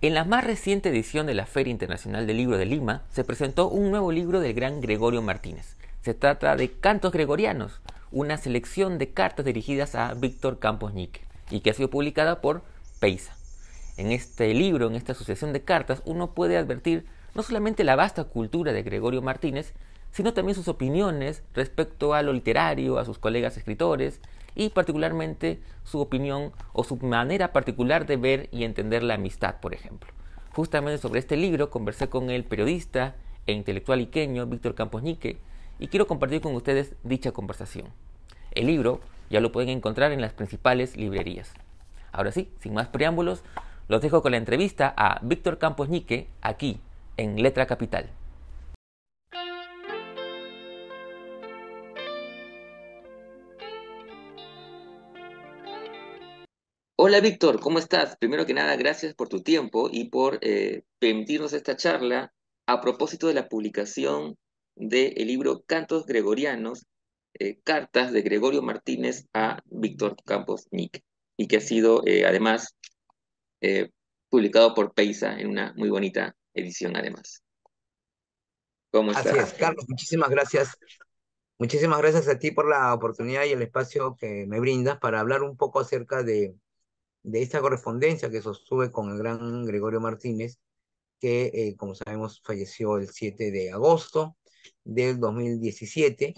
En la más reciente edición de la Feria Internacional del Libro de Lima se presentó un nuevo libro del gran Gregorio Martínez. Se trata de Cantos Gregorianos, una selección de cartas dirigidas a Víctor Campos Ñique y que ha sido publicada por Peisa. En este libro, en esta asociación de cartas, uno puede advertir no solamente la vasta cultura de Gregorio Martínez, sino también sus opiniones respecto a lo literario, a sus colegas escritores y particularmente su opinión o su manera particular de ver y entender la amistad, por ejemplo. Justamente sobre este libro conversé con el periodista e intelectual iqueño Víctor Campos Ñique y quiero compartir con ustedes dicha conversación. El libro ya lo pueden encontrar en las principales librerías. Ahora sí, sin más preámbulos, los dejo con la entrevista a Víctor Campos Ñique aquí en Letra Capital. Hola Víctor, ¿cómo estás? Primero que nada, gracias por tu tiempo y por permitirnos esta charla a propósito de la publicación del libro Cantos Gregorianos, cartas de Gregorio Martínez a Víctor Campos Ñique, y que ha sido además eh, publicado por Peisa en una muy bonita edición además. ¿Cómo Así estás? es, Carlos, muchísimas gracias. Muchísimas gracias a ti por la oportunidad y el espacio que me brindas para hablar un poco acerca de esta correspondencia que sostuve con el gran Gregorio Martínez, que, como sabemos, falleció el 7 de agosto del 2017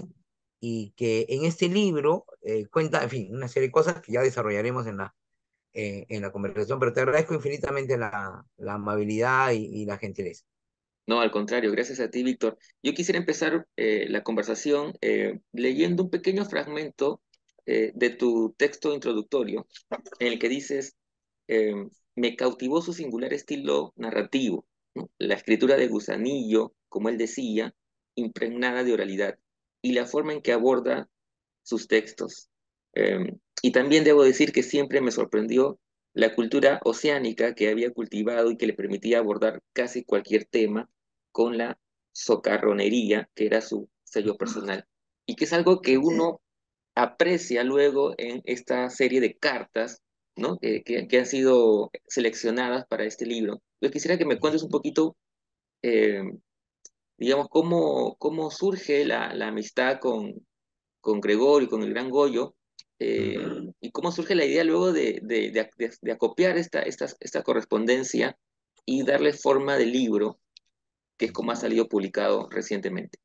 y que en este libro cuenta, en fin, una serie de cosas que ya desarrollaremos en la conversación, pero te agradezco infinitamente la amabilidad y la gentileza. No, al contrario, gracias a ti, Víctor. Yo quisiera empezar la conversación leyendo un pequeño fragmento de tu texto introductorio, en el que dices, eh, me cautivó su singular estilo narrativo, ¿no? La escritura de Gusanillo, como él decía, impregnada de oralidad, y la forma en que aborda sus textos. Y también debo decir que siempre me sorprendió la cultura oceánica que había cultivado y que le permitía abordar casi cualquier tema con la socarronería, que era su sello personal, y que es algo que uno aprecia luego en esta serie de cartas, ¿no? Que han sido seleccionadas para este libro. Yo quisiera que me cuentes un poquito, eh, digamos, cómo surge la amistad con Gregorio, con el gran Goyo, eh, y cómo surge la idea luego de acopiar esta correspondencia y darle forma de libro, que es como ha salido publicado recientemente.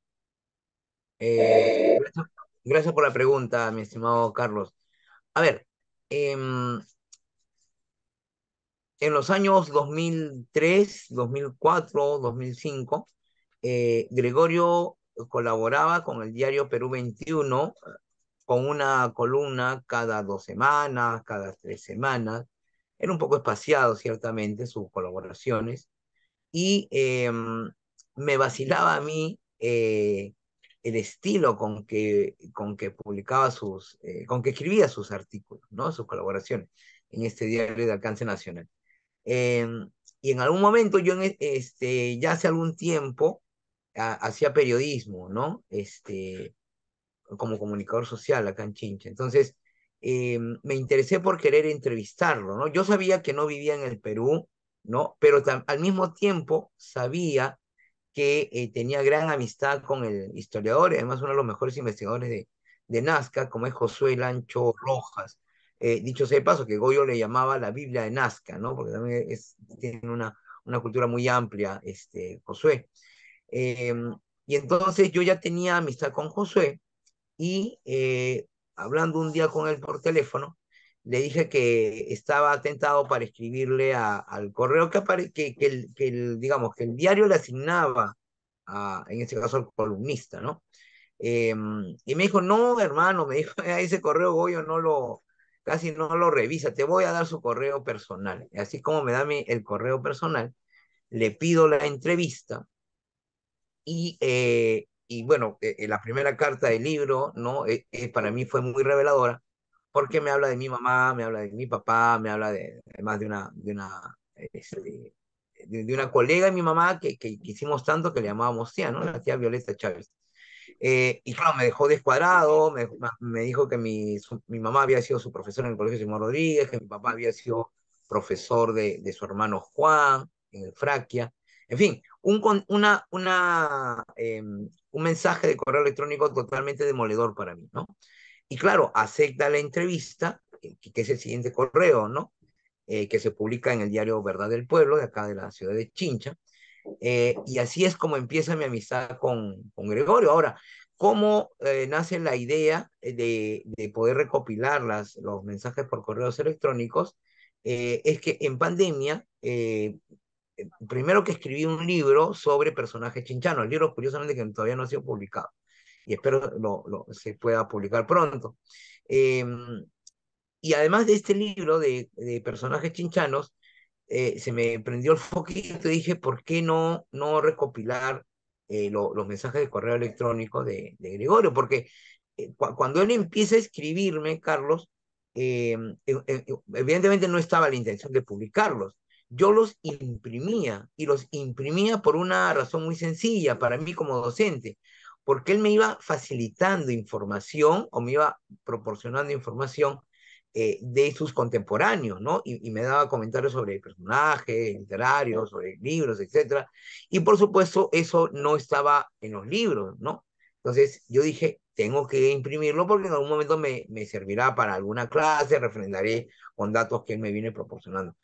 Gracias, gracias por la pregunta, mi estimado Carlos. A ver, en los años 2003, 2004, 2005, Gregorio colaboraba con el diario Perú 21 con una columna cada 2 semanas, cada 3 semanas. Era un poco espaciado, ciertamente, sus colaboraciones. Y me vacilaba a mí el estilo con que publicaba con que escribía sus artículos, ¿no? Sus colaboraciones en este diario de alcance nacional. Eh, y en algún momento yo, ya hace algún tiempo, hacía periodismo, ¿no? Como comunicador social acá en Chincha. Entonces, me interesé por querer entrevistarlo, ¿no? Yo sabía que no vivía en el Perú, ¿no? Pero al mismo tiempo sabía que tenía gran amistad con el historiador, y además uno de los mejores investigadores de Nazca, como es Josué Lancho Rojas. Dicho sea de paso, que Goyo le llamaba la Biblia de Nazca, ¿no? Porque también tiene una cultura muy amplia, Josué. Eh, y entonces yo ya tenía amistad con Josué y hablando un día con él por teléfono, le dije que estaba atentado para escribirle al correo digamos, que el diario le asignaba, en este caso al columnista, ¿no? Eh, y me dijo, no, hermano, me dijo, a ese correo Goyo casi no lo revisa, te voy a dar su correo personal. Y así como me da el correo personal, le pido la entrevista y bueno, la primera carta del libro, ¿no? Para mí fue muy reveladora porque me habla de mi mamá, me habla de mi papá, me habla además de una colega de mi mamá que quisimos tanto que le llamábamos tía, ¿no? La tía Violeta Chávez. Y claro, me dejó descuadrado, me dijo que mi mamá había sido su profesora en el Colegio Simón Rodríguez, que mi papá había sido profesor de su hermano Juan, en el Fraquia. En fin, un mensaje de correo electrónico totalmente demoledor para mí, ¿no? Y claro, acepta la entrevista, que es el siguiente correo, ¿no? Que se publica en el diario Verdad del Pueblo, de acá de la ciudad de Chincha. Y así es como empieza mi amistad con Gregorio. Ahora, ¿cómo nace la idea de poder recopilar los mensajes por correos electrónicos? Es que en pandemia, primero que escribí un libro sobre personajes chinchanos, el libro curiosamente que todavía no ha sido publicado y espero se pueda publicar pronto. Eh, y además de este libro de personajes chinchanos, se me prendió el foquito y dije, ¿por qué no recopilar los mensajes de correo electrónico de Gregorio? Porque cuando él empieza a escribirme, Carlos, evidentemente no estaba la intención de publicarlos. Yo los imprimía y los imprimía por una razón muy sencilla para mí como docente, porque él me iba facilitando información o me iba proporcionando información de sus contemporáneos, ¿no? Y me daba comentarios sobre personajes literarios, sobre libros, etcétera. Y por supuesto, eso no estaba en los libros, ¿no? Entonces yo dije, tengo que imprimirlo porque en algún momento me servirá para alguna clase, refrendaré con datos que él me viene proporcionando.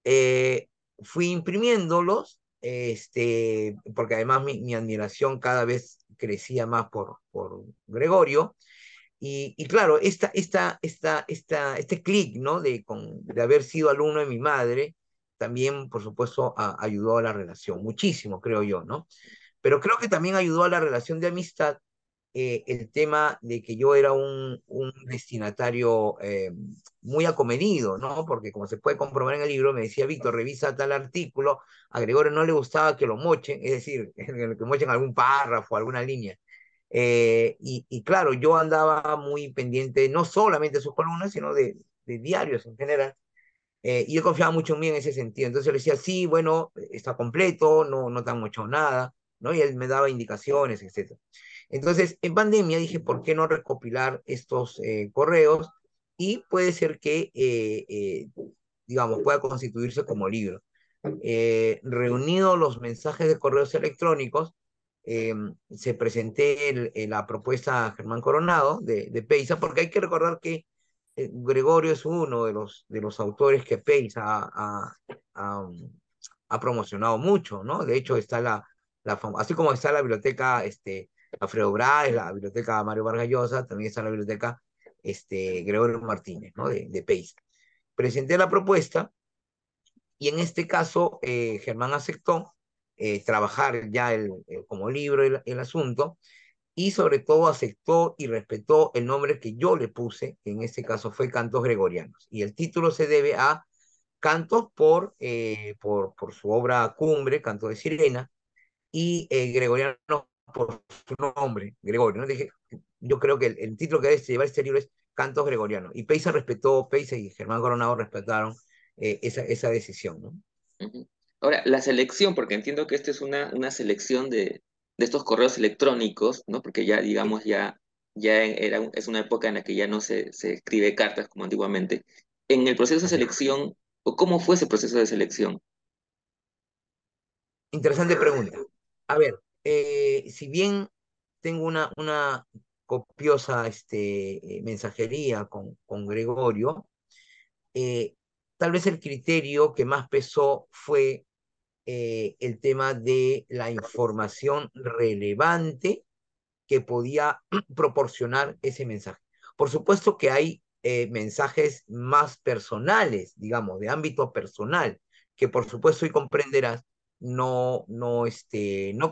Eh, Fui imprimiéndolos, porque además mi admiración cada vez crecía más por Gregorio, y claro, este clic, ¿no? De haber sido alumno de mi madre, también, por supuesto, ayudó a la relación, muchísimo, creo yo, ¿no? Pero creo que también ayudó a la relación de amistad el tema de que yo era un destinatario muy acomedido, ¿no? Porque como se puede comprobar en el libro, me decía, Víctor, revisa tal artículo, a Gregorio no le gustaba que lo mochen, es decir, que mochen algún párrafo, alguna línea. Y claro, yo andaba muy pendiente no solamente de sus columnas, sino de diarios en general. Y él confiaba mucho en mí en ese sentido. Entonces yo le decía, sí, bueno, está completo, no te han mochado nada, ¿no? Y él me daba indicaciones, etcétera. Entonces, en pandemia dije, ¿por qué no recopilar estos correos? Y puede ser que, digamos, pueda constituirse como libro. Reunido los mensajes de correos electrónicos, eh, se presenté la propuesta a Germán Coronado de Peisa, porque hay que recordar que Gregorio es uno de los autores que Peisa ha, ha promocionado mucho, ¿no? De hecho, está así como está la biblioteca Alfredo Braz, la biblioteca Mario Vargas Llosa, también está la biblioteca Gregorio Martínez, ¿no? De Peisa. Presenté la propuesta y en este caso, Germán aceptó trabajar ya como libro el asunto y sobre todo aceptó y respetó el nombre que yo le puse, que en este caso fue Cantos Gregorianos. Y el título se debe a Cantos por su obra cumbre, Canto de Sirena, y Gregoriano por su nombre, Gregorio. ¿No? Dije, yo creo que el título que debe llevar este libro es Cantos Gregorianos. Y Peisa respetó, Peisa y Germán Coronado respetaron esa decisión, ¿no? Ujú. Ahora, la selección, porque entiendo que esta es una selección de estos correos electrónicos, ¿no? Porque ya, Sí, digamos, es una época en la que ya no se escribe cartas como antiguamente. En el proceso de así. selección, ¿o cómo fue ese proceso de selección? Interesante pregunta. A ver, si bien tengo una copiosa mensajería con Gregorio, eh, tal vez el criterio que más pesó fue el tema de la información relevante que podía proporcionar ese mensaje. Por supuesto que hay mensajes más personales, digamos, de ámbito personal, que por supuesto y comprenderás, no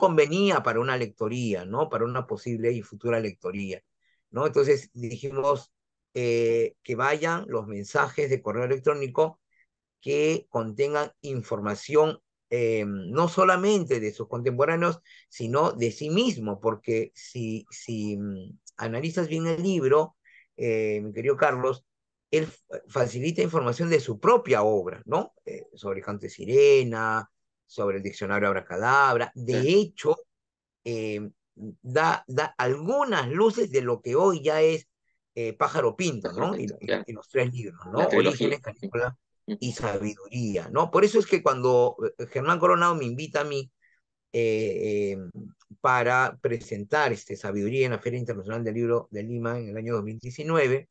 convenía para una lectoría, ¿no? Para una posible y futura lectoría, ¿no? Entonces dijimos que vayan los mensajes de correo electrónico que contengan información no solamente de sus contemporáneos, sino de sí mismo, porque si analizas bien el libro, mi querido Carlos, él facilita información de su propia obra, ¿no? Sobre el canto de sirena, sobre el diccionario Abracadabra. Claro, De hecho, eh, da algunas luces de lo que hoy ya es Pájaro Pinto, Pájaro ¿no? Pinto, claro, Y los tres libros, la ¿no? trilogía. Orígenes, Canícula. y ujú, sabiduría, ¿no? Por eso es que cuando Germán Coronado me invita a mí para presentar Sabiduría en la Feria Internacional del Libro de Lima en el año 2019,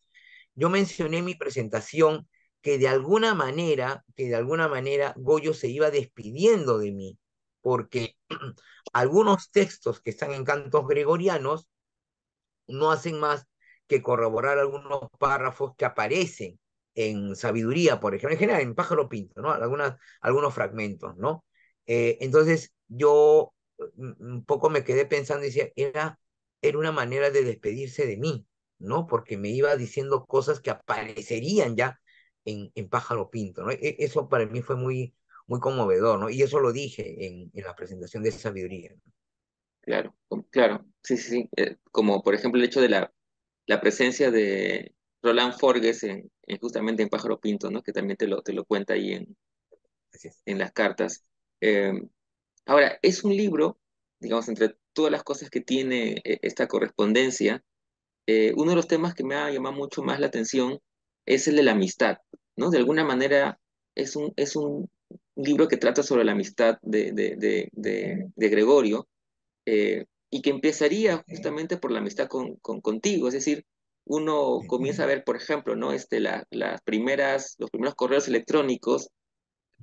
yo mencioné en mi presentación que de alguna manera Goyo se iba despidiendo de mí, porque algunos textos que están en cantos gregorianos no hacen más que corroborar algunos párrafos que aparecen en Sabiduría, por ejemplo, en general en Pájaro Pinto, ¿no? Algunos fragmentos, ¿no? Entonces yo un poco me quedé pensando y decía, era una manera de despedirse de mí, ¿no? Porque me iba diciendo cosas que aparecerían ya en Pájaro Pinto, ¿no? Eso para mí fue muy conmovedor, ¿no? Y eso lo dije en la presentación de Sabiduría. claro, claro, sí, sí, sí. Como por ejemplo el hecho de la presencia de Roland Forges justamente en Pájaro Pinto, ¿no? Que también te lo cuenta ahí Así es. en las cartas. Eh, Ahora, es un libro, digamos, entre todas las cosas que tiene esta correspondencia, uno de los temas que me ha llamado mucho más la atención es el de la amistad, ¿no? De alguna manera es un libro que trata sobre la amistad de Gregorio, y que empezaría justamente por la amistad contigo, es decir, uno comienza a ver, por ejemplo, ¿no? Los primeros correos electrónicos,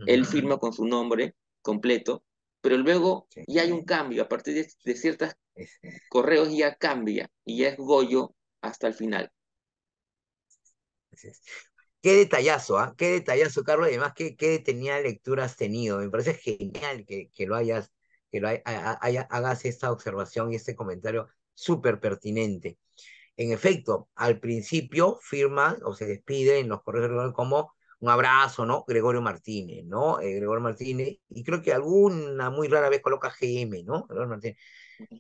él firma con su nombre completo, pero luego Sí, ya hay un cambio, a partir de ciertos es- correos ya cambia, y ya es Goyo hasta el final. es. Qué detallazo, ¿ah? Qué detallazo, Carlos. Además, qué detenida lectura has tenido. Me parece genial que lo hayas, hagas esta observación y este comentario súper pertinente. En efecto, al principio firma o se despide en los correos electrónicos como un abrazo, ¿no? Gregorio Martínez, ¿no? Gregorio Martínez, y creo que alguna muy rara vez coloca GM, ¿no? Gregorio Martínez.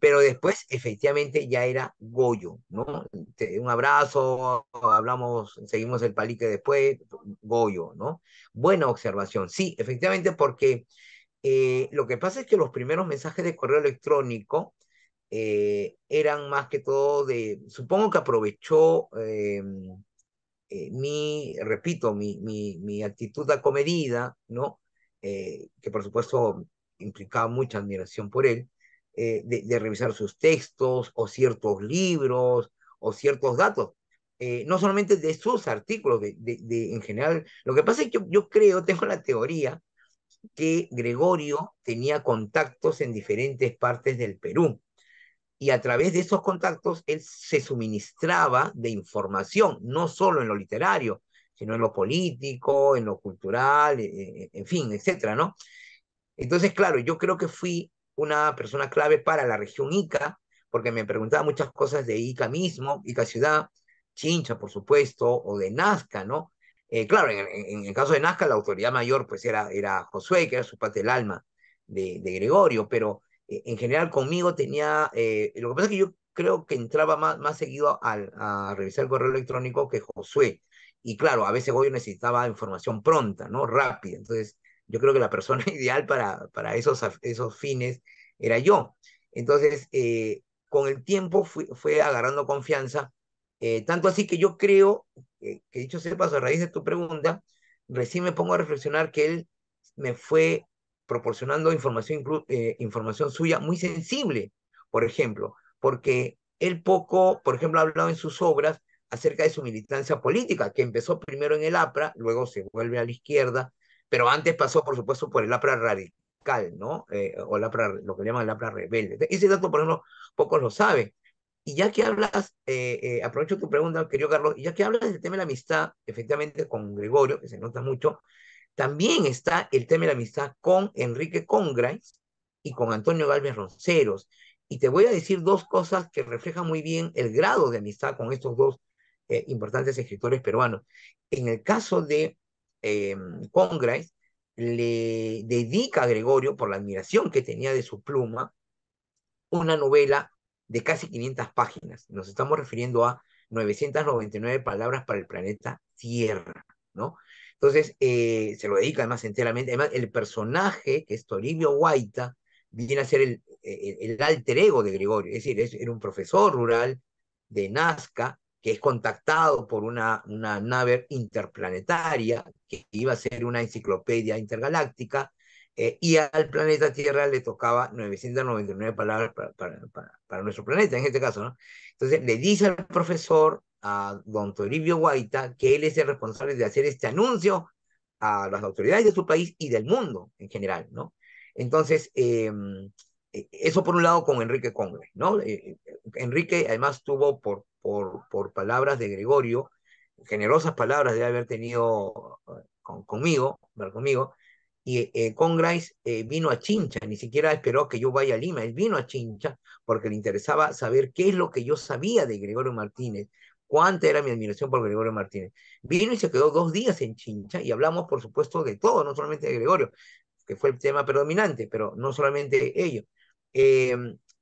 Pero después, efectivamente, ya era Goyo, ¿no? Un abrazo, hablamos, seguimos el palique después, Goyo, ¿no? Buena observación. Sí, efectivamente, porque lo que pasa es que los primeros mensajes de correo electrónico eran más que todo supongo que aprovechó repito, mi actitud acomedida, ¿no? Que por supuesto implicaba mucha admiración por él, de revisar sus textos o ciertos libros o ciertos datos. No solamente de sus artículos, en general. Lo que pasa es que yo creo, tengo la teoría, que Gregorio tenía contactos en diferentes partes del Perú y a través de esos contactos él se suministraba de información, no solo en lo literario, sino en lo político, en lo cultural, en fin, etcétera, ¿no? Entonces, claro, yo creo que fui una persona clave para la región Ica, porque me preguntaba muchas cosas de Ica mismo, Ica ciudad, Chincha, por supuesto, o de Nazca, ¿no? Claro, en el caso de Nazca, la autoridad mayor pues era Josué, que era su padre del alma de Gregorio, pero en general conmigo tenía, lo que pasa es que yo creo que entraba más seguido a revisar el correo electrónico que Josué, y claro, a veces Goyo necesitaba información pronta, ¿no? Rápida, entonces yo creo que la persona ideal para esos fines era yo. Entonces, con el tiempo fue agarrando confianza, tanto así que yo creo, que dicho sea de paso, a raíz de tu pregunta, recién me pongo a reflexionar que él me fue proporcionando información suya muy sensible, por ejemplo, porque él poco, por ejemplo, ha hablado en sus obras acerca de su militancia política, que empezó primero en el APRA, luego se vuelve a la izquierda, pero antes pasó, por supuesto, por el APRA radical, ¿no? O el APRA, lo que llaman el APRA rebelde. Ese dato, por ejemplo, pocos lo saben. Y ya que hablas, aprovecho tu pregunta, querido Carlos, y ya que hablas del tema de la amistad, efectivamente con Gregorio, que se nota mucho, también está el tema de la amistad con Enrique Congrais y con Antonio Galvez Ronceros. Y te voy a decir dos cosas que reflejan muy bien el grado de amistad con estos dos importantes escritores peruanos. En el caso de eh, Congrais, le dedica a Gregorio, por la admiración que tenía de su pluma, una novela de casi 500 páginas. Nos estamos refiriendo a 999 palabras para el planeta Tierra, ¿no? Entonces, se lo dedica además enteramente. Además, el personaje, que es Toribio Guaita, viene a ser el alter ego de Gregorio, es decir, era un profesor rural de Nazca, que es contactado por una nave interplanetaria que iba a ser una enciclopedia intergaláctica, y al planeta Tierra le tocaba 999 palabras para nuestro planeta, en este caso, ¿no? Entonces le dice al profesor, a don Toribio Guaita, que él es el responsable de hacer este anuncio a las autoridades de su país y del mundo en general, ¿no? Entonces, eso por un lado con Enrique Congre, ¿no? Enrique además tuvo por palabras de Gregorio, generosas palabras de haber tenido conmigo, y Congrais vino a Chincha, ni siquiera esperó que yo vaya a Lima, él vino a Chincha porque le interesaba saber qué es lo que yo sabía de Gregorio Martínez, cuánta era mi admiración por Gregorio Martínez. Vino y se quedó 2 días en Chincha y hablamos, por supuesto, de todo, no solamente de Gregorio, que fue el tema predominante, pero no solamente ello. Eh,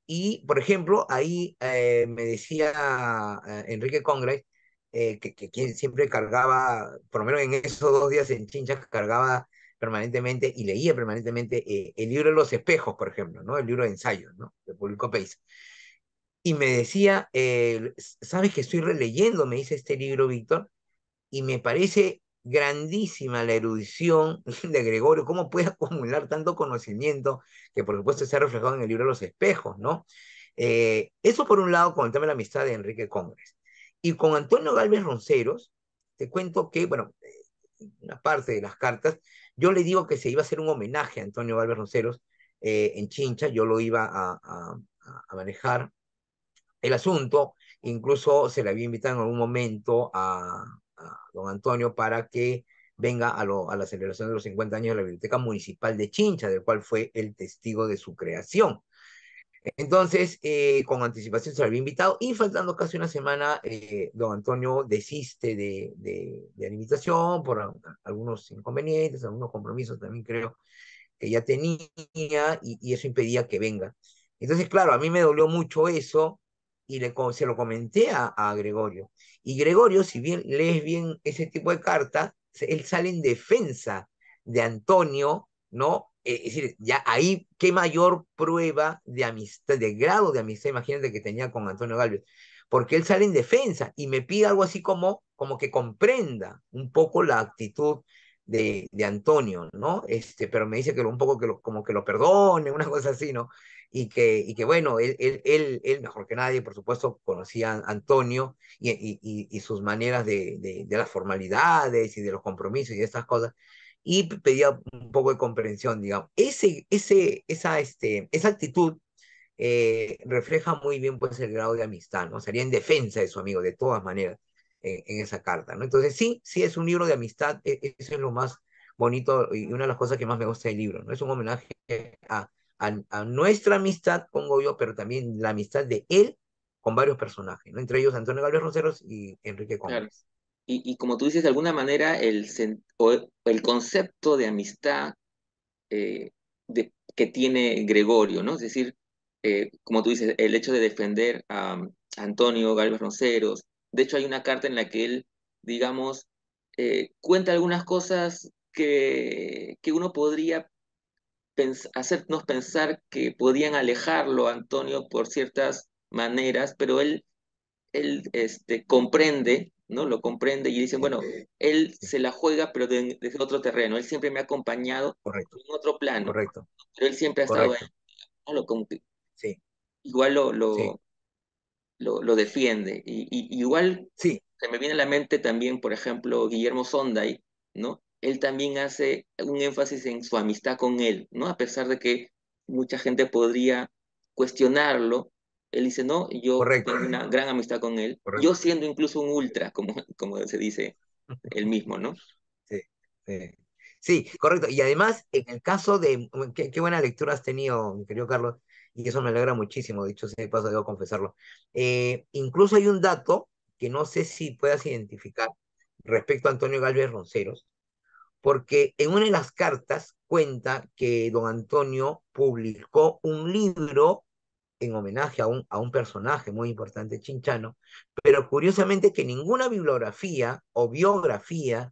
y, por ejemplo, ahí me decía Enrique Congres que quien siempre cargaba, por lo menos en esos 2 días en Chincha, cargaba permanentemente y leía permanentemente el libro de los espejos, por ejemplo, ¿no? El libro de ensayos, ¿no? De publicó País. Y me decía, ¿sabes que estoy releyendo? Me dice este libro, Víctor, y me parece grandísima la erudición de Gregorio, cómo puede acumular tanto conocimiento que por supuesto se ha reflejado en el libro de los espejos, ¿no? Eso por un lado con el tema de la amistad de Enrique Congres. Y con Antonio Galvez Ronceros, te cuento que, bueno, una parte de las cartas, yo le digo que se iba a hacer un homenaje a Antonio Galvez Ronceros en Chincha, yo lo iba a manejar el asunto, incluso se le había invitado en algún momento a don Antonio para que venga a la celebración de los 50 años de la Biblioteca Municipal de Chincha, del cual fue el testigo de su creación. Entonces, con anticipación se le había invitado y faltando casi una semana, don Antonio desiste de la invitación por algunos inconvenientes, algunos compromisos también creo que ya tenía y eso impedía que venga. Entonces, claro, a mí me dolió mucho eso y se lo comenté a Gregorio. Y Gregorio, si bien lees bien ese tipo de cartas, él sale en defensa de Antonio, ¿no? Es decir, ya ahí, qué mayor prueba de amistad, de grado de amistad, imagínate que tenía con Antonio Galvez, porque él sale en defensa y me pide algo así como que comprenda un poco la actitud de Antonio, ¿no? Pero me dice que un poco como que lo perdone, una cosa así, ¿no? Y que bueno, él mejor que nadie, por supuesto, conocía a Antonio y sus maneras de las formalidades y de los compromisos y de estas cosas, y pedía un poco de comprensión, digamos. Esa actitud refleja muy bien pues el grado de amistad, ¿no? Sería en defensa de su amigo, de todas maneras, en esa carta, ¿no? Entonces sí, sí es un libro de amistad, eso es lo más bonito y una de las cosas que más me gusta del libro, ¿no? Es un homenaje a nuestra amistad, pongo yo, pero también la amistad de él con varios personajes, ¿no? Entre ellos Antonio Galvez Roseros y Enrique Claro. Congres. Y como tú dices, de alguna manera el concepto de amistad que tiene Gregorio, ¿no? Es decir, como tú dices, el hecho de defender a Antonio Galvez Ronceros. De hecho, hay una carta en la que él, digamos, cuenta algunas cosas que uno podría hacernos pensar que podían alejarlo a Antonio por ciertas maneras, pero él comprende, ¿no? Lo comprende y dice, Sí, bueno, él sí, se la juega, pero desde otro terreno. Él siempre me ha acompañado correcto, en otro plano, correcto, pero él siempre ha estado ahí, correcto. ¿no? Como que Sí, igual sí, lo defiende. Igual sí, se me viene a la mente también, por ejemplo, Guillermo Sonday, ¿no? Él también hace un énfasis en su amistad con él, ¿no? A pesar de que mucha gente podría cuestionarlo, él dice, no, yo correcto, tengo una gran amistad con él, yo correcto. siendo incluso un ultra, como se dice él mismo, ¿no? Sí, sí. Sí, correcto. Y además, en el caso de, qué buena lectura has tenido, mi querido Carlos, y eso me alegra muchísimo, dicho sea de paso, debo confesarlo. Incluso hay un dato que no sé si puedas identificar respecto a Antonio Galvez Ronceros, porque en una de las cartas cuenta que don Antonio publicó un libro en homenaje a un personaje muy importante chinchano, pero curiosamente que ninguna bibliografía o biografía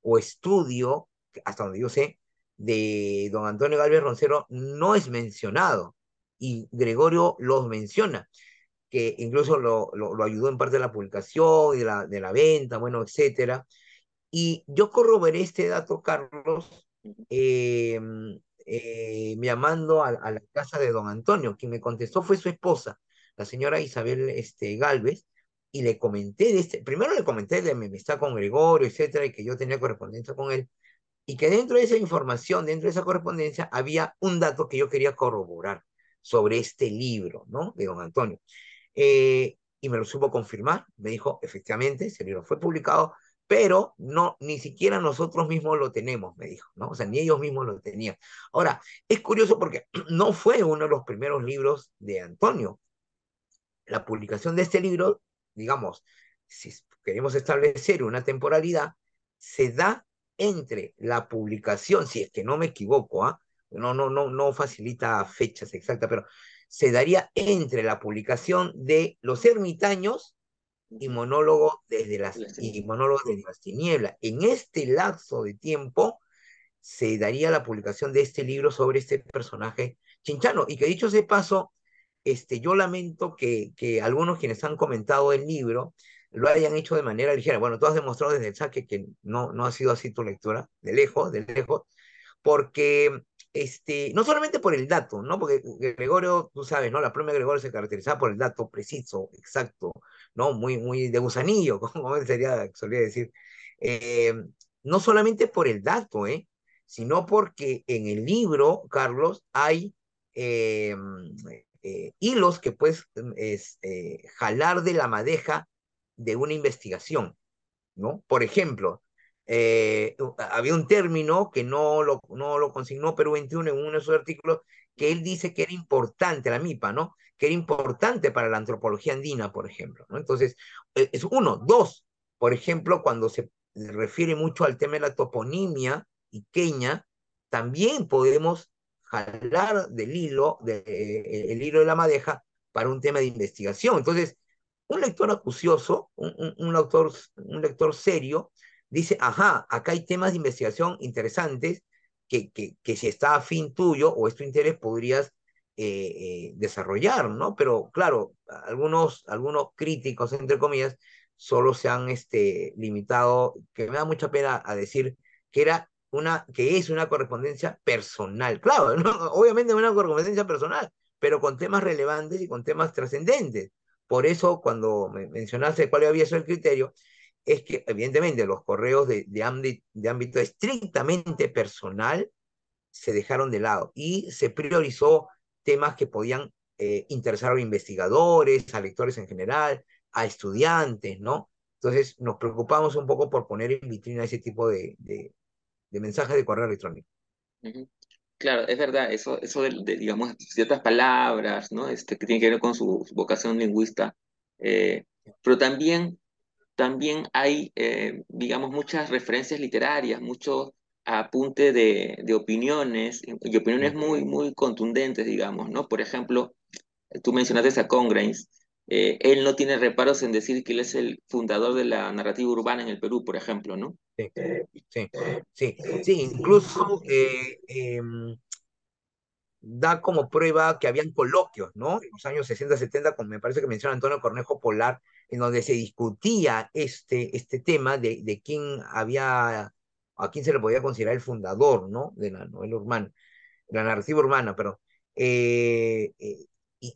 o estudio, hasta donde yo sé, de don Antonio Galvez Roncero no es mencionado y Gregorio los menciona. que incluso lo ayudó en parte de la publicación y de la venta, bueno, etcétera. Y yo corroboré este dato, Carlos, ujú, eh, llamando a la casa de don Antonio. Quien me contestó fue su esposa, la señora Isabel Galvez, y le comenté de primero le comenté de mi amistad con Gregorio, etcétera, y que yo tenía correspondencia con él, y que dentro de esa información, dentro de esa correspondencia, había un dato que yo quería corroborar sobre este libro, ¿no? De don Antonio. Y me lo supo confirmar, me dijo, efectivamente, ese libro fue publicado, pero no, ni siquiera nosotros mismos lo tenemos, me dijo, ¿no? O sea, ni ellos mismos lo tenían. Ahora, es curioso porque no fue uno de los primeros libros de Antonio. La publicación de este libro, digamos, si queremos establecer una temporalidad, se da entre la publicación, si es que no me equivoco, ¿ah? No facilita fechas exactas, pero se daría entre la publicación de Los Ermitaños y ujú. y Monólogos desde las Tinieblas. En este lapso de tiempo se daría la publicación de este libro sobre este personaje chinchano. Y que dicho ese paso, yo lamento que algunos quienes han comentado el libro lo hayan hecho de manera ligera. Bueno, tú has demostrado desde el saque que no ha sido así tu lectura, de lejos, porque no solamente por el dato, ¿no? Porque Gregorio, tú sabes, ¿no? La pluma de Gregorio se caracterizaba por el dato preciso, exacto, ¿no? Muy de gusanillo, como él solía decir. Eh, no solamente por el dato, sino porque en el libro, Carlos, hay eh, hilos que puedes jalar de la madeja de una investigación, ¿no? Por ejemplo, había un término que no lo consignó Perú 21 en uno de sus artículos, que él dice que era importante, la MIPA, ¿no? Que era importante para la antropología andina, por ejemplo, ¿no? Entonces, es uno. Dos, por ejemplo, cuando se refiere mucho al tema de la toponimia iqueña, también podemos jalar el hilo de la madeja para un tema de investigación. Entonces, un lector acucioso, un lector serio, dice, ajá, acá hay temas de investigación interesantes que si está afín tuyo o es tu interés podrías desarrollar, ¿no? Pero claro, algunos críticos, entre comillas, solo se han limitado, que me da mucha pena a decir que es una correspondencia personal. Claro, ¿no? Obviamente es una correspondencia personal, pero con temas relevantes y con temas trascendentes. Por eso, cuando me mencionaste cuál había sido el criterio, es que evidentemente los correos de ámbito estrictamente personal se dejaron de lado y se priorizó temas que podían interesar a investigadores, a lectores en general, a estudiantes, ¿no? Entonces nos preocupamos un poco por poner en vitrina ese tipo de mensajes de correo electrónico. Ujú. Claro, es verdad, eso digamos, ciertas palabras, ¿no? Que tiene que ver con su vocación lingüista, eh, pero también hay, digamos, muchas referencias literarias, mucho apunte de opiniones, y opiniones Mm. muy contundentes, digamos, ¿no? Por ejemplo, tú mencionaste a Congrains, él no tiene reparos en decir que él es el fundador de la narrativa urbana en el Perú, por ejemplo, ¿no? Sí, sí, sí, incluso da como prueba que habían coloquios, ¿no? En los años 60, 70, como me parece que menciona Antonio Cornejo Polar, en donde se discutía este tema de a quién se le podía considerar el fundador, ¿no? De la novela urbana, de la narrativa urbana, pero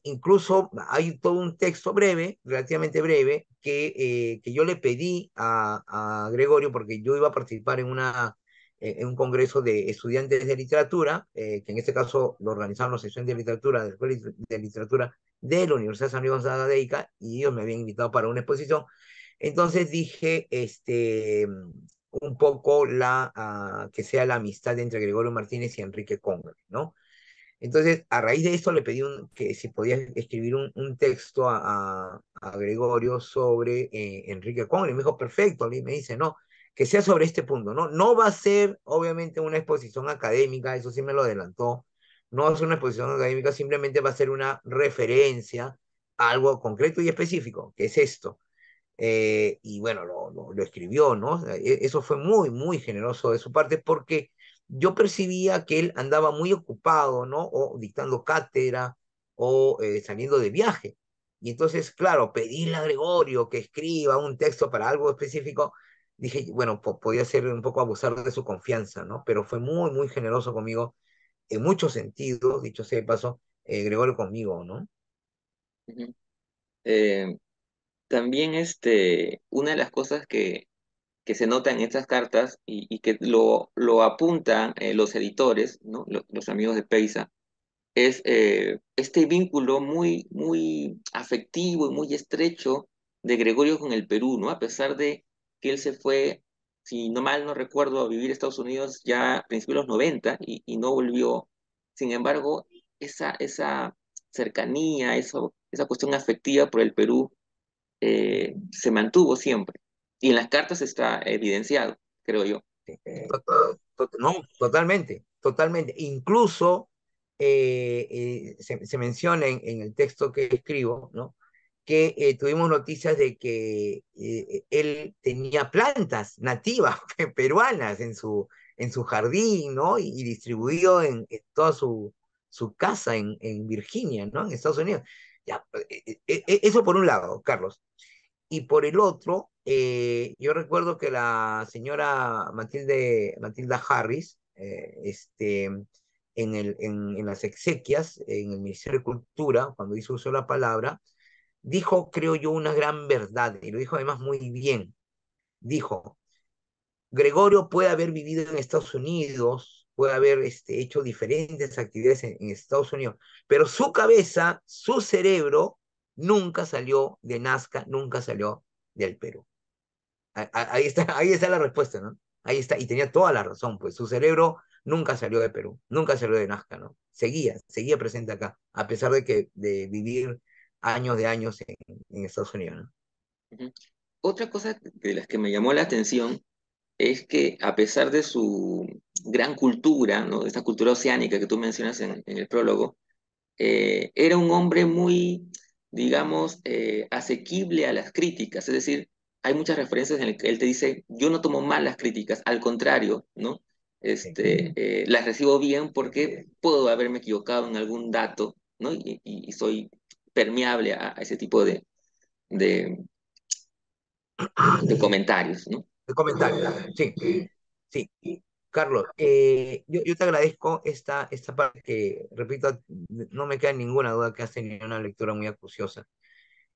incluso hay todo un texto breve, relativamente breve, que yo le pedí a Gregorio porque yo iba a participar en un congreso de estudiantes de literatura, que en este caso lo organizaron los estudiantes de literatura de la Escuela de Literatura de la Universidad San Luis Gonzaga de Ica, y ellos me habían invitado para una exposición. Entonces dije, un poco que sea la amistad entre Gregorio Martínez y Enrique Conga, ¿no? Entonces, a raíz de esto le pedí que si podía escribir un texto a Gregorio sobre Enrique Conga, y me dijo, perfecto, y me dice, no, que sea sobre este punto, ¿no? No va a ser, obviamente, una exposición académica, eso sí me lo adelantó, no va a ser una exposición académica, simplemente va a ser una referencia a algo concreto y específico, que es esto. Y bueno, lo escribió, ¿no? Eso fue muy generoso de su parte porque yo percibía que él andaba muy ocupado, ¿no? O dictando cátedra o saliendo de viaje. Y entonces, claro, pedirle a Gregorio que escriba un texto para algo específico, dije, bueno, podía ser un poco abusar de su confianza, ¿no? Pero fue muy, muy generoso conmigo en muchos sentidos, dicho sea de paso, Gregorio conmigo, ¿no? Ujú. Eh, También una de las cosas que se nota en estas cartas y que lo apuntan los editores, ¿no? Los amigos de Peisa, es este vínculo muy, muy afectivo y muy estrecho de Gregorio con el Perú, ¿no? A pesar de que él se fue, si no mal no recuerdo, a vivir a Estados Unidos ya a principios de los 90 y no volvió. Sin embargo, esa cercanía, esa cuestión afectiva por el Perú se mantuvo siempre. Y en las cartas está evidenciado, creo yo. No, totalmente, totalmente. Incluso se menciona en el texto que escribo, ¿no? Que tuvimos noticias de que él tenía plantas nativas peruanas en su jardín, ¿no? Y distribuido en toda su casa en Virginia, ¿no? En Estados Unidos. Ya, eso por un lado, Carlos. Y por el otro, yo recuerdo que la señora Matilda Harris, en las exequias, en el Ministerio de Cultura, cuando hizo uso de la palabra, dijo, creo yo, una gran verdad, y lo dijo además muy bien. Dijo, Gregorio puede haber vivido en Estados Unidos, puede haber hecho diferentes actividades en Estados Unidos, pero su cabeza, su cerebro, nunca salió de Nazca, nunca salió del Perú. Ahí está la respuesta, ¿no? Ahí está, y tenía toda la razón, pues su cerebro nunca salió de Perú, nunca salió de Nazca, ¿no? Seguía presente acá, a pesar de vivir años de años en Estados Unidos, ¿no? Ujú. Otra cosa de las que me llamó la atención es que a pesar de su gran cultura, ¿no? Esta cultura oceánica que tú mencionas en el prólogo, era un hombre muy, digamos, asequible a las críticas. Es decir, hay muchas referencias en las que él te dice, yo no tomo mal las críticas, al contrario, ¿no? Sí, Las recibo bien porque puedo haberme equivocado en algún dato, ¿no? Y soy permeable a ese tipo de, de comentarios, ¿no? de comentarios, sí, sí. Carlos, yo te agradezco esta parte que, repito, no me queda ninguna duda que has tenido una lectura muy acuciosa.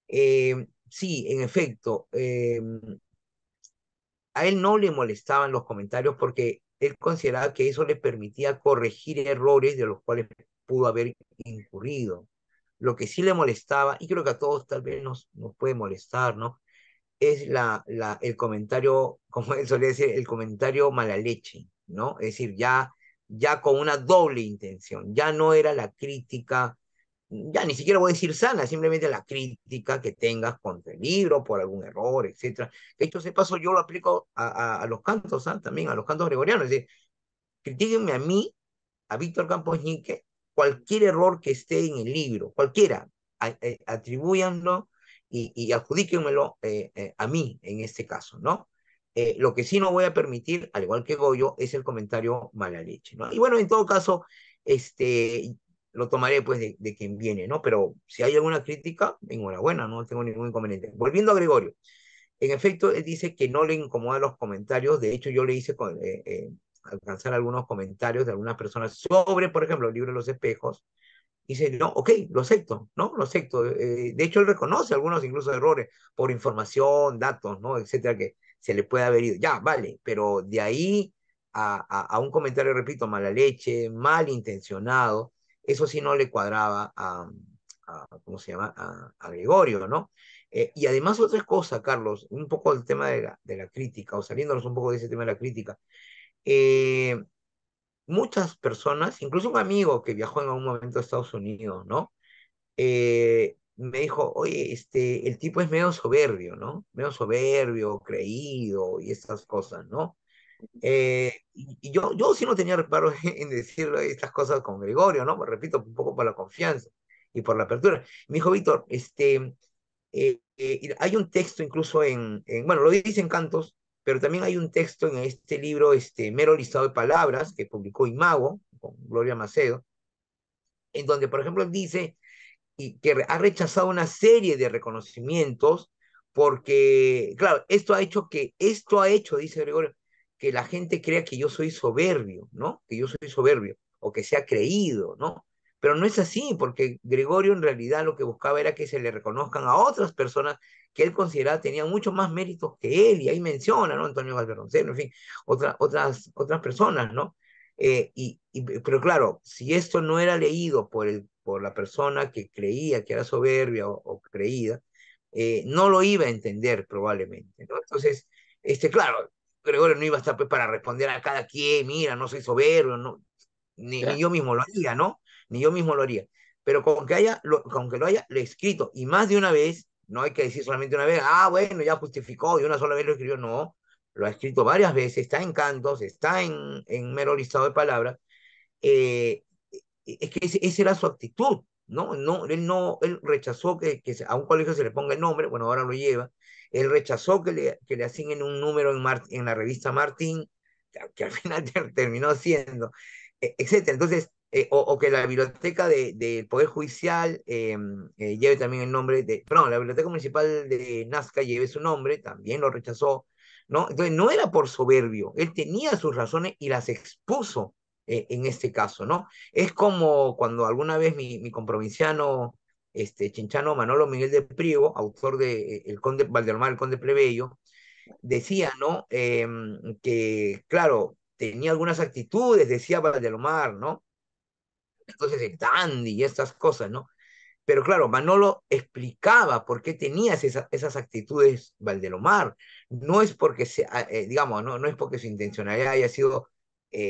Sí, en efecto, a él no le molestaban los comentarios porque él consideraba que eso le permitía corregir errores de los cuales pudo haber incurrido. Lo que sí le molestaba, y creo que a todos tal vez nos puede molestar, ¿no? Es el comentario, como él solía decir, el comentario mala leche, ¿no? Es decir, ya con una doble intención, ya no era la crítica, ya ni siquiera voy a decir sana, simplemente la crítica que tengas contra el libro por algún error, etcétera. Que esto se pasó, yo lo aplico a los cantos, ¿ah? También a los cantos gregorianos, es decir, critíquenme a mí, a Víctor Campos Ñique, cualquier error que esté en el libro, cualquiera, atribúyanlo y adjudíquenmelo a mí en este caso, ¿no? Lo que sí no voy a permitir, al igual que Goyo, es el comentario mala leche, ¿no? Y bueno, en todo caso, lo tomaré pues de quien viene, ¿no? Pero si hay alguna crítica, enhorabuena, no tengo ningún inconveniente. Volviendo a Gregorio, en efecto, él dice que no le incomodan los comentarios. De hecho, yo le hice alcanzar algunos comentarios de algunas personas sobre, por ejemplo, el libro de los espejos. Y dice, no, ok, lo acepto, ¿no? Lo acepto. De hecho, él reconoce algunos incluso errores por información, datos, ¿no? Etcétera, que se le puede haber ido. Ya, vale, pero de ahí a un comentario, repito, mala leche, malintencionado, eso sí no le cuadraba ¿cómo se llama? A Gregorio, ¿no? Y además otra cosa, Carlos, un poco el tema de la crítica, o saliéndonos un poco de ese tema de la crítica. Eh, Muchas personas, incluso un amigo que viajó en algún momento a Estados Unidos, ¿no? Me dijo, oye, el tipo es medio soberbio, ¿no? Medio soberbio, creído y estas cosas, ¿no? Y yo sí no tenía reparo en decir estas cosas con Gregorio, ¿no? Pues repito, un poco por la confianza y por la apertura. Me dijo, Víctor, hay un texto incluso bueno, lo dice en Cantos, pero también hay un texto en este libro, Mero listado de palabras, que publicó Imago, con Gloria Macedo, en donde, por ejemplo, dice y que ha rechazado una serie de reconocimientos porque, claro, esto ha hecho, dice Gregorio, que la gente crea que yo soy soberbio, ¿no? Que yo soy soberbio o que sea creído, ¿no? Pero no es así, porque Gregorio en realidad lo que buscaba era que se le reconozcan a otras personas que él consideraba tenían mucho más méritos que él, y ahí menciona, ¿no? Antonio Valderonceno, en fin, otras personas, ¿no? Pero claro, si esto no era leído por la persona que creía que era soberbia o creída, no lo iba a entender probablemente, ¿no? Entonces, claro, Gregorio no iba a estar pues, para responder a cada quien, mira, no soy soberbio, no, ni Ya, yo mismo lo haría, ¿no? Ni yo mismo lo haría. Pero con que lo haya lo escrito, y más de una vez, no hay que decir solamente una vez, ah, bueno, ya justificó, y una sola vez lo escribió, no, lo ha escrito varias veces, está en cantos, está en mero listado de palabras, eh, es que esa era su actitud, ¿no? Él rechazó que a un colegio se le ponga el nombre, bueno, ahora lo lleva, él rechazó que le asignen un número en la revista Martín, que al final terminó siendo, etcétera. Entonces, o que la biblioteca del Poder Judicial lleve también el nombre perdón, la biblioteca municipal de Nazca lleve su nombre, también lo rechazó, ¿no? Entonces, no era por soberbio, él tenía sus razones y las expuso en este caso, ¿no? Es como cuando alguna vez mi comprovinciano chinchano Manolo Miguel de Priego, autor de El Conde Valdelomar, el Conde Plebeyo, decía, ¿no? Que, claro, tenía algunas actitudes, decía Valdelomar, ¿no? Entonces el dandy y estas cosas, ¿no? Pero claro, Manolo explicaba por qué tenías esas actitudes Valdelomar. No es porque, digamos, no es porque su intencionalidad haya sido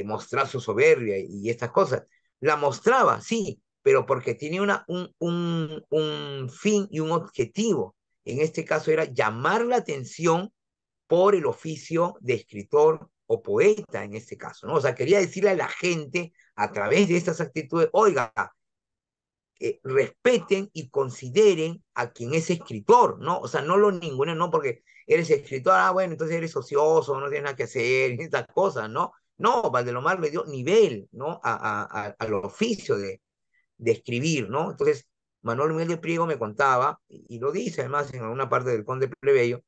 mostrar su soberbia y estas cosas. La mostraba, sí, pero porque tenía un fin y un objetivo. En este caso era llamar la atención por el oficio de escritor o poeta, en este caso, ¿no? O sea, quería decirle a la gente a través de estas actitudes, oiga, respeten y consideren a quien es escritor, ¿no? O sea, no lo ninguno, no porque eres escritor, ah, bueno, entonces eres ocioso, no tienes nada que hacer, y estas cosas, ¿no? No, Valdelomar le dio nivel, ¿no? Al oficio de escribir, ¿no? Entonces, Manuel Miguel de Priego me contaba, y lo dice además en alguna parte del Conde Plebeyo,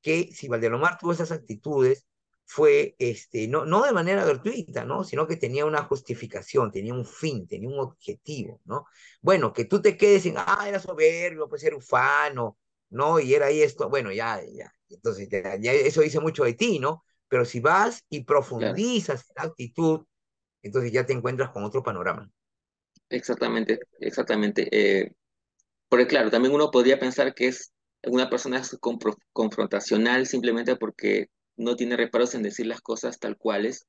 que si Valdelomar tuvo esas actitudes, fue no de manera gratuita, ¿no? Sino que tenía una justificación, tenía un fin, tenía un objetivo, ¿no? Bueno, que tú te quedes en, ah, era soberbio, pues era ufano, ¿no? Y era ahí esto, bueno, ya. Entonces, ya eso dice mucho de ti, ¿no? Pero si vas y claro, profundizas en la actitud, entonces ya te encuentras con otro panorama. exactamente, exactamente. Porque claro, también uno podría pensar que es una persona confrontacional simplemente porque no tiene reparos en decir las cosas tal cuales,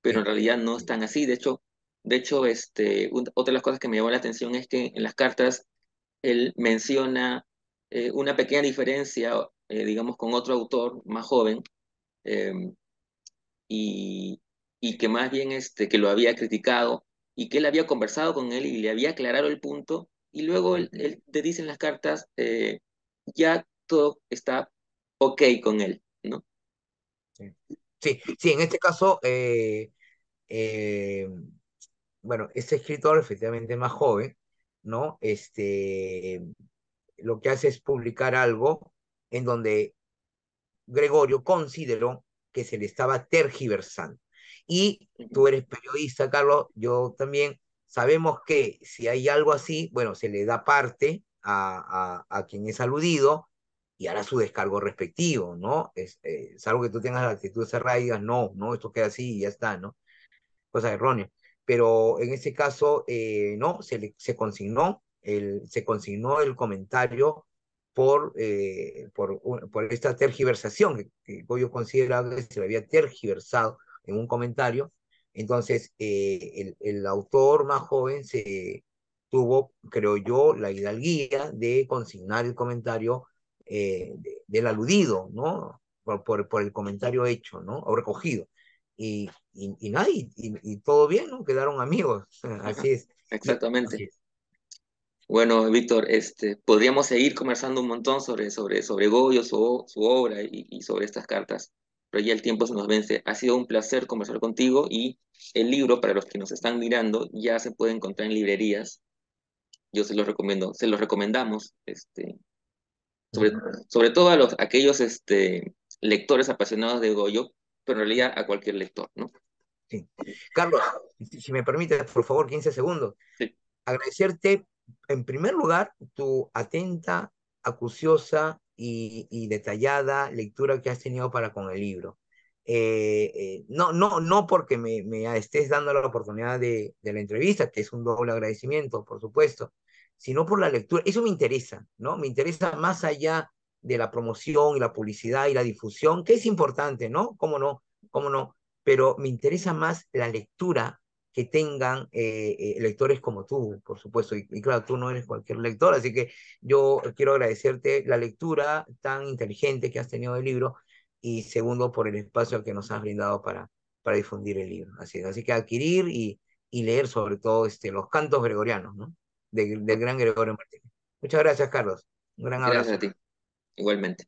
pero en Sí, realidad no sí. están así. De hecho, otra de las cosas que me llamó la atención es que en las cartas él menciona una pequeña diferencia, digamos, con otro autor más joven, eh, y, y que más bien que lo había criticado y que él había conversado con él y le había aclarado el punto, y luego él te dice en las cartas, ya todo está ok con él, ¿no? Sí, sí, en este caso, eh, bueno, este escritor efectivamente más joven, ¿no? Lo que hace es publicar algo en donde Gregorio consideró que se le estaba tergiversando. Y Ujú. tú eres periodista, Carlos, yo también, sabemos que si hay algo así, bueno, se le da parte a quien es aludido y hará su descargo respectivo, ¿no? Es algo que tú tengas la actitud cerrada y digas, no, esto queda así y ya está, ¿no? Cosa errónea. Pero en este caso, no, se consignó el comentario por esta tergiversación, que Goyo consideraba que se le había tergiversado en un comentario. Entonces, el autor más joven tuvo, creo yo, la hidalguía de consignar el comentario del aludido, ¿no? Por el comentario hecho, ¿no? O recogido. Y nada, y todo bien, ¿no? Quedaron amigos, Ajá, así es. exactamente. Así es. Bueno, Víctor, podríamos seguir conversando un montón sobre Goyo, su obra y sobre estas cartas, pero ya el tiempo se nos vence. Ha sido un placer conversar contigo, y el libro, para los que nos están mirando, ya se puede encontrar en librerías. yo se los recomendamos, sobre, Ujú. sobre todo a aquellos lectores apasionados de Goyo, pero en realidad a cualquier lector, ¿no? Sí. Carlos, si me permites, por favor, 15 segundos. Sí, Agradecerte, en primer lugar, tu atenta, acuciosa y detallada lectura que has tenido para con el libro. No porque me estés dando la oportunidad de la entrevista, que es un doble agradecimiento, por supuesto, sino por la lectura. Eso me interesa, ¿no? Me interesa más allá de la promoción y la publicidad y la difusión, que es importante, ¿no? ¿Cómo no? ¿Cómo no? Pero me interesa más la lectura que tengan lectores como tú, por supuesto. Y claro, tú no eres cualquier lector, así que yo quiero agradecerte la lectura tan inteligente que has tenido del libro y segundo por el espacio que nos has brindado para difundir el libro. Así que adquirir y leer sobre todo los cantos gregorianos, ¿no? Del bueno, gran Gregorio Martínez. Muchas gracias, Carlos. Un gran gracias a abrazo. ti, igualmente.